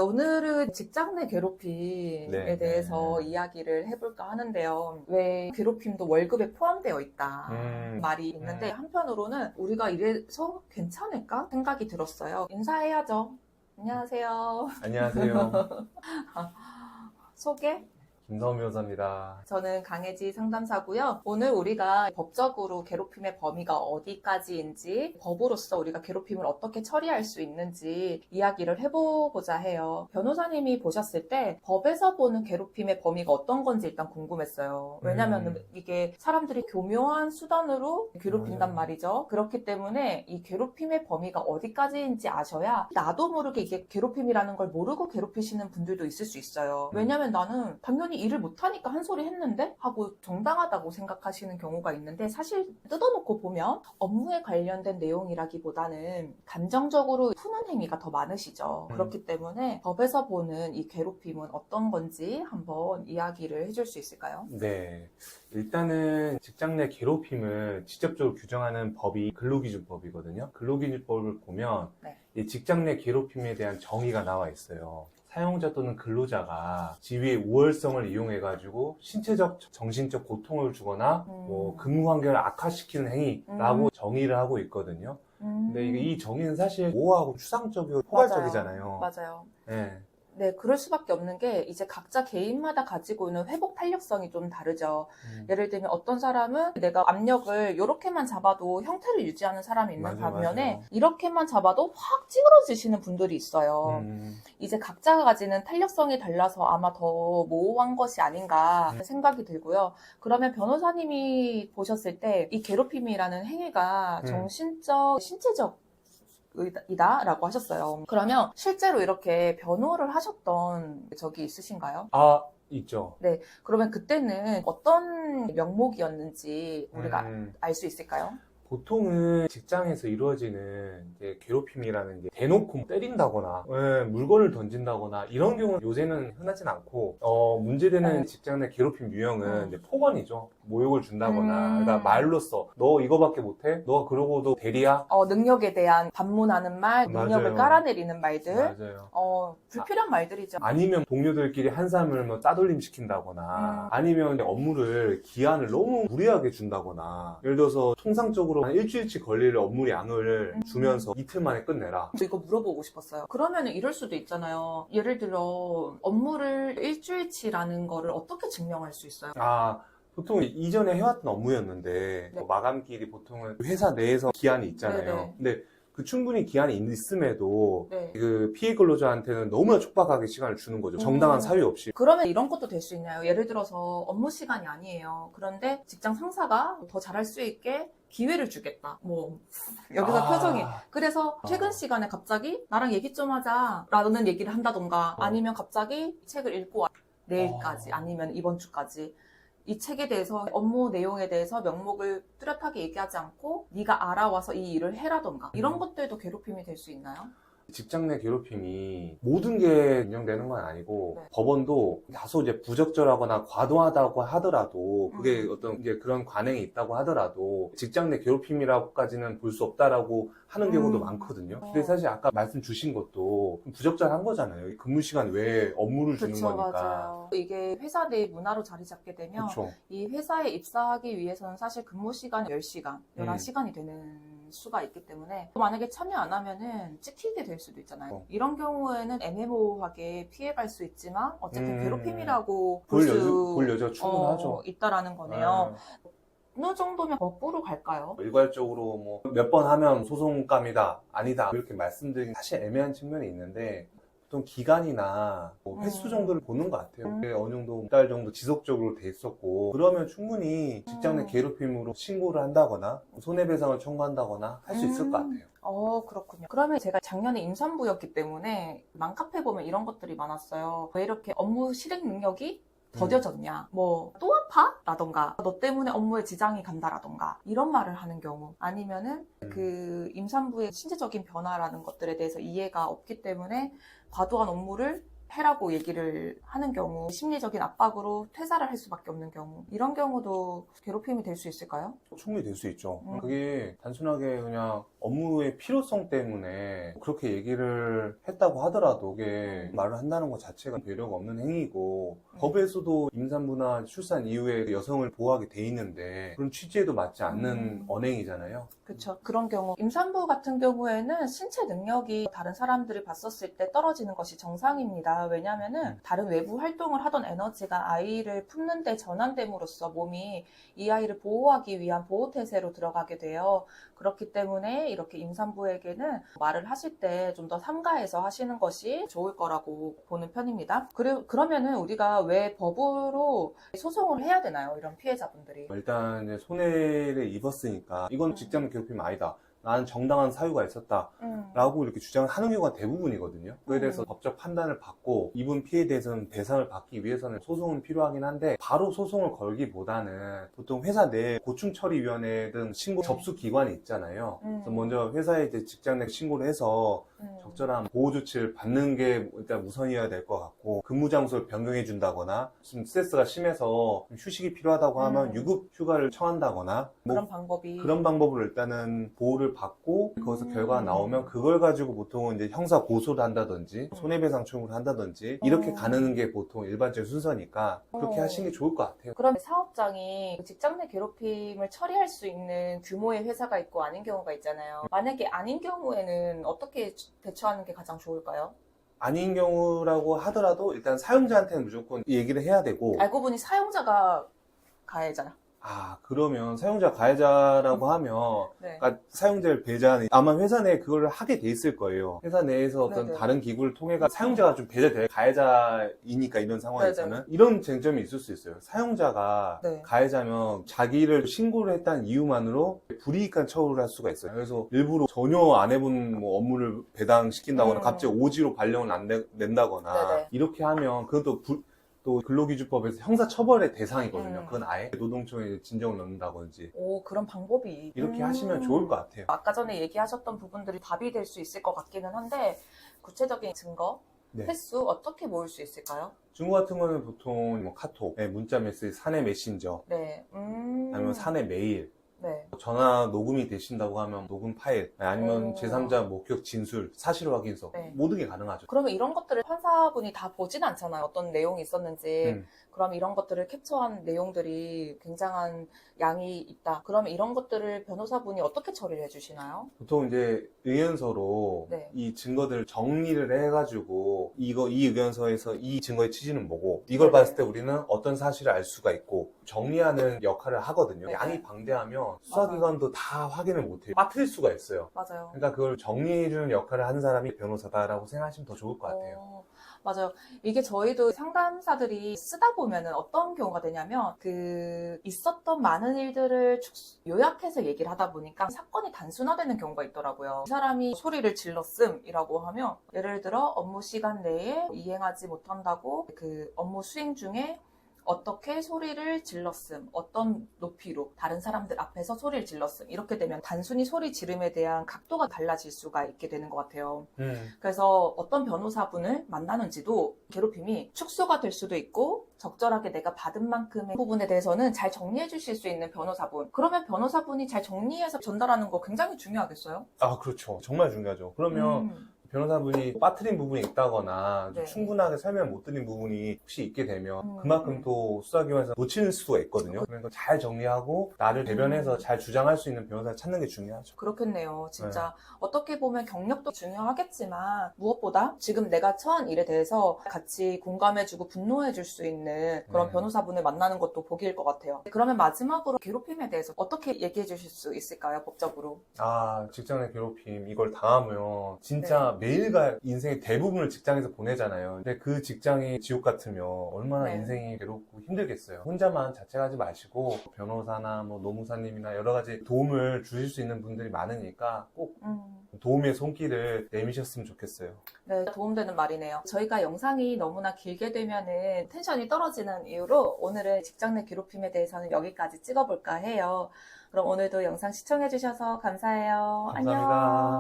오늘은 직장 내 괴롭힘에 네. 대해서 이야기를 해볼까 하는데요. 왜 괴롭힘도 월급에 포함되어 있다 말이 있는데 한편으로는 우리가 이래서 괜찮을까 생각이 들었어요. 인사해야죠. 안녕하세요. 안녕하세요. 소개? 김성우 변호사입니다. 저는 강혜지 상담사고요. 오늘 우리가 법적으로 괴롭힘의 범위가 어디까지인지, 법으로서 우리가 괴롭힘을 어떻게 처리할 수 있는지 이야기를 해보고자 해요. 변호사님이 보셨을 때 법에서 보는 괴롭힘의 범위가 어떤 건지 일단 궁금했어요. 왜냐면 이게 사람들이 교묘한 수단으로 괴롭힌단 말이죠. 그렇기 때문에 이 괴롭힘의 범위가 어디까지인지 아셔야 나도 모르게 이게 괴롭힘이라는 걸 모르고 괴롭히시는 분들도 있을 수 있어요. 왜냐면 나는 당연히 일을 못하니까 한 소리 했는데 하고 정당하다고 생각하시는 경우가 있는데, 사실 뜯어놓고 보면 업무에 관련된 내용이라기보다는 감정적으로 푸는 행위가 더 많으시죠. 그렇기 때문에 법에서 보는 이 괴롭힘은 어떤 건지 한번 이야기를 해줄 수 있을까요? 네. 일단은 직장 내 괴롭힘을 직접적으로 규정하는 법이 근로기준법이거든요. 근로기준법을 보면 이 직장 내 괴롭힘에 대한 정의가 나와 있어요. 사용자 또는 근로자가 지위의 우월성을 이용해가지고 신체적, 정신적 고통을 주거나 뭐 근무 환경을 악화시키는 행위라고 정의를 하고 있거든요. 근데 이 정의는 사실 모호하고 추상적이고 포괄적이잖아요. 맞아요. 네. 네, 그럴 수밖에 없는 게 이제 각자 개인마다 가지고 있는 회복 탄력성이 좀 다르죠. 예를 들면 어떤 사람은 내가 압력을 이렇게만 잡아도 형태를 유지하는 사람이 있는 반면에 이렇게만 잡아도 확 찌그러지시는 분들이 있어요. 이제 각자가 가지는 탄력성이 달라서 아마 더 모호한 것이 아닌가 생각이 들고요. 그러면 변호사님이 보셨을 때 이 괴롭힘이라는 행위가 정신적, 신체적 이다라고 하셨어요. 그러면 실제로 이렇게 변호를 하셨던 적이 있으신가요? 아, 있죠. 네. 그러면 그때는 어떤 명목이었는지 우리가 알 수 있을까요? 보통은 직장에서 이루어지는 이제 괴롭힘이라는 게 대놓고 때린다거나 물건을 던진다거나 이런 경우는 요새는 흔하진 않고 문제되는 직장 내 괴롭힘 유형은 이제 폭언이죠. 모욕을 준다거나 그러니까 말로써 너 이거밖에 못해? 너가 그러고도 대리야? 능력에 대한 반문하는 말, 능력을 깔아내리는 말들. 맞아요. 불필요한 말들이죠. 아니면 동료들끼리 한삼을 뭐 따돌림 시킨다거나 아니면 업무를 기한을 너무 무리하게 준다거나, 예를 들어서 통상적으로 한 일주일치 걸릴 업무 양을 주면서 이틀 만에 끝내라. 이거 물어보고 싶었어요. 그러면 이럴 수도 있잖아요. 예를 들어 업무를 일주일치라는 거를 어떻게 증명할 수 있어요? 보통 이전에 해왔던 업무였는데 마감기일이 보통은 회사 내에서 기한이 있잖아요. 근데 그 충분히 기한이 있음에도 그 피해 근로자한테는 너무나 촉박하게 시간을 주는 거죠. 정당한 사유 없이. 그러면 이런 것도 될 수 있나요? 예를 들어서 업무 시간이 아니에요. 그런데 직장 상사가 더 잘할 수 있게 기회를 주겠다. 여기서 표정이. 그래서 퇴근 시간에 갑자기 나랑 얘기 좀 하자 라는 얘기를 한다던가, 아니면 갑자기 책을 읽고 와. 내일까지 아니면 이번 주까지 이 책에 대해서, 업무 내용에 대해서 명목을 뚜렷하게 얘기하지 않고 네가 알아와서 이 일을 해라던가, 이런 것들도 괴롭힘이 될 수 있나요? 직장 내 괴롭힘이 모든 게 인정되는 건 아니고 법원도 다소 이제 부적절하거나 과도하다고 하더라도, 그게 어떤 이제 그런 관행이 있다고 하더라도 직장 내 괴롭힘이라고까지는 볼 수 없다라고 하는 경우도 많거든요. 근데 사실 아까 말씀 주신 것도 부적절한 거잖아요. 근무 시간 외에 업무를 주는 거니까. 맞아요. 이게 회사 내 문화로 자리 잡게 되면 이 회사에 입사하기 위해서는 사실 근무 시간이 10시간, 11시간이 되는 수가 있기 때문에 만약에 참여 안 하면은 찍히게 될 수도 있잖아요. 이런 경우에는 애매모호하게 피해갈 수 있지만 어쨌든 괴롭힘이라고 볼 수 충분하죠. 있다라는 거네요. 어느 정도면 거꾸로 갈까요? 일괄적으로 뭐 몇 번 하면 소송감이다, 아니다 이렇게 말씀드리긴 사실 애매한 측면이 있는데, 보통 기간이나 횟수 정도를 보는 것 같아요. 어느 정도 몇 달 정도 지속적으로 돼 있었고, 그러면 충분히 직장 내 괴롭힘으로 신고를 한다거나 손해배상을 청구한다거나 할 수 있을 것 같아요. 그렇군요. 그러면 제가 작년에 임산부였기 때문에 맘카페 보면 이런 것들이 많았어요. 왜 이렇게 업무 실행 능력이 더뎌졌냐, 또 아파? 라던가, 너 때문에 업무에 지장이 간다라던가, 이런 말을 하는 경우, 아니면은 그 임산부의 신체적인 변화라는 것들에 대해서 이해가 없기 때문에 과도한 업무를 해라고 얘기를 하는 경우, 심리적인 압박으로 퇴사를 할 수밖에 없는 경우, 이런 경우도 괴롭힘이 될 수 있을까요? 충분히 될 수 있죠. 그게 단순하게 그냥 업무의 필요성 때문에 그렇게 얘기를 했다고 하더라도 그게 말을 한다는 것 자체가 배려가 없는 행위고, 법에서도 임산부나 출산 이후에 여성을 보호하게 돼 있는데 그런 취지에도 맞지 않는 언행이잖아요. 그렇죠. 그런 경우 임산부 같은 경우에는 신체 능력이 다른 사람들이 봤었을 때 떨어지는 것이 정상입니다. 왜냐하면은 다른 외부 활동을 하던 에너지가 아이를 품는 데 전환됨으로써 몸이 이 아이를 보호하기 위한 보호태세로 들어가게 돼요. 그렇기 때문에 이렇게 임산부에게는 말을 하실 때 좀 더 삼가해서 하시는 것이 좋을 거라고 보는 편입니다. 그러면은 우리가 왜 법으로 소송을 해야 되나요? 이런 피해자분들이. 일단 이제 손해를 입었으니까 이건 직장 괴롭힘 아니다, 나는 정당한 사유가 있었다 라고 이렇게 주장을 하는 경우가 대부분이거든요. 그에 대해서 법적 판단을 받고 입은 피해에 대해서는 배상을 받기 위해서는 소송은 필요하긴 한데, 바로 소송을 걸기보다는 보통 회사 내 고충처리위원회 등 신고 접수 기관이 있잖아요. 그래서 먼저 회사에 이제 직장 내 신고를 해서 적절한 보호 조치를 받는 게 일단 우선이어야 될 것 같고, 근무 장소를 변경해 준다거나, 좀 스트레스가 심해서 좀 휴식이 필요하다고 하면 유급 휴가를 청한다거나, 그런 방법으로 일단은 보호를 받고, 거기서 결과가 나오면 그걸 가지고 보통은 이제 형사 고소를 한다든지 손해배상 청구를 한다든지 이렇게 가는 게 보통 일반적인 순서니까 그렇게 하시는 게 좋을 것 같아요. 그럼 사업장이 직장 내 괴롭힘을 처리할 수 있는 규모의 회사가 있고 아닌 경우가 있잖아요. 만약에 아닌 경우에는 어떻게 대처하는 게 가장 좋을까요? 아닌 경우라고 하더라도 일단 사용자한테는 무조건 얘기를 해야 되고, 알고 보니 사용자가 가해자야. 그러면 사용자 가해자라고 하면 네. 그러니까 사용자를 배제하는, 아마 회사 내에 그걸 하게 돼 있을 거예요. 회사 내에서 어떤 네네. 다른 기구를 통해 사용자가 좀 배제될, 가해자이니까 이런 상황에서는 네네. 이런 쟁점이 있을 수 있어요. 사용자가 네. 가해자면 자기를 신고를 했다는 이유만으로 불이익한 처우를 할 수가 있어요. 그래서 일부러 전혀 안 해본 뭐 업무를 배당시킨다거나 갑자기 오지로 발령을 안 낸다거나 네네. 이렇게 하면 그것도 또 근로기준법에서 형사처벌의 대상이거든요. 그건 아예 노동청에 진정을 넣는다든지 그런 방법이 이렇게 하시면 좋을 것 같아요. 아까 전에 얘기하셨던 부분들이 답이 될 수 있을 것 같기는 한데, 구체적인 증거, 네. 횟수 어떻게 모을 수 있을까요? 중고 같은 거는 보통 뭐 카톡, 문자 메시지, 사내 메신저, 네. 아니면 사내 메일, 네. 전화 녹음이 되신다고 하면 녹음 파일, 아니면 제3자 목격 진술, 사실 확인서, 네. 모든 게 가능하죠. 그러면 이런 것들을 판사분이 다 보진 않잖아요. 어떤 내용이 있었는지. 그럼 이런 것들을 캡처한 내용들이 굉장한 양이 있다. 그러면 이런 것들을 변호사분이 어떻게 처리를 해주시나요? 보통 이제 의견서로 네. 이 증거들을 정리를 해가지고 이 의견서에서 이 증거의 취지는 뭐고, 이걸 네네. 봤을 때 우리는 어떤 사실을 알 수가 있고, 정리하는 역할을 하거든요. 네네. 양이 방대하면 수사기관도 다 확인을 못해요. 빠뜨릴 수가 있어요. 맞아요. 그러니까 그걸 정리해주는 역할을 하는 사람이 변호사다라고 생각하시면 더 좋을 것 같아요. 맞아요. 이게 저희도 상담사들이 쓰다 보면은 어떤 경우가 되냐면, 있었던 많은 일들을 요약해서 얘기를 하다 보니까 사건이 단순화되는 경우가 있더라고요. 이 사람이 소리를 질렀음이라고 하면, 예를 들어 업무 시간 내에 이행하지 못한다고 그 업무 수행 중에 어떻게 소리를 질렀음, 어떤 높이로 다른 사람들 앞에서 소리를 질렀음, 이렇게 되면 단순히 소리 지름에 대한 각도가 달라질 수가 있게 되는 것 같아요. 그래서 어떤 변호사분을 만나는지도 괴롭힘이 축소가 될 수도 있고, 적절하게 내가 받은 만큼의 부분에 대해서는 잘 정리해 주실 수 있는 변호사분, 그러면 변호사분이 잘 정리해서 전달하는 거 굉장히 중요하겠어요? 그렇죠. 정말 중요하죠. 그러면 변호사분이 빠뜨린 부분이 있다거나 네. 충분하게 설명 못 드린 부분이 혹시 있게 되면 그만큼 또 수사기관에서 놓치는 수가 있거든요. 그래서 잘 정리하고 나를 대변해서 잘 주장할 수 있는 변호사를 찾는 게 중요하죠. 그렇겠네요. 진짜 어떻게 보면 경력도 중요하겠지만 무엇보다 지금 내가 처한 일에 대해서 같이 공감해주고 분노해줄 수 있는 그런 변호사분을 만나는 것도 복일 것 같아요. 그러면 마지막으로 괴롭힘에 대해서 어떻게 얘기해 주실 수 있을까요? 법적으로. 직장 내 괴롭힘 이걸 당하면 진짜 매일가 인생의 대부분을 직장에서 보내잖아요. 근데 그 직장이 지옥 같으면 얼마나 인생이 괴롭고 힘들겠어요. 혼자만 자책하지 마시고 변호사나 뭐 노무사님이나 여러 가지 도움을 주실 수 있는 분들이 많으니까 꼭 도움의 손길을 내미셨으면 좋겠어요. 네, 도움되는 말이네요. 저희가 영상이 너무나 길게 되면은 텐션이 떨어지는 이유로 오늘은 직장 내 괴롭힘에 대해서는 여기까지 찍어볼까 해요. 그럼 오늘도 영상 시청해주셔서 감사해요. 감사합니다. 안녕.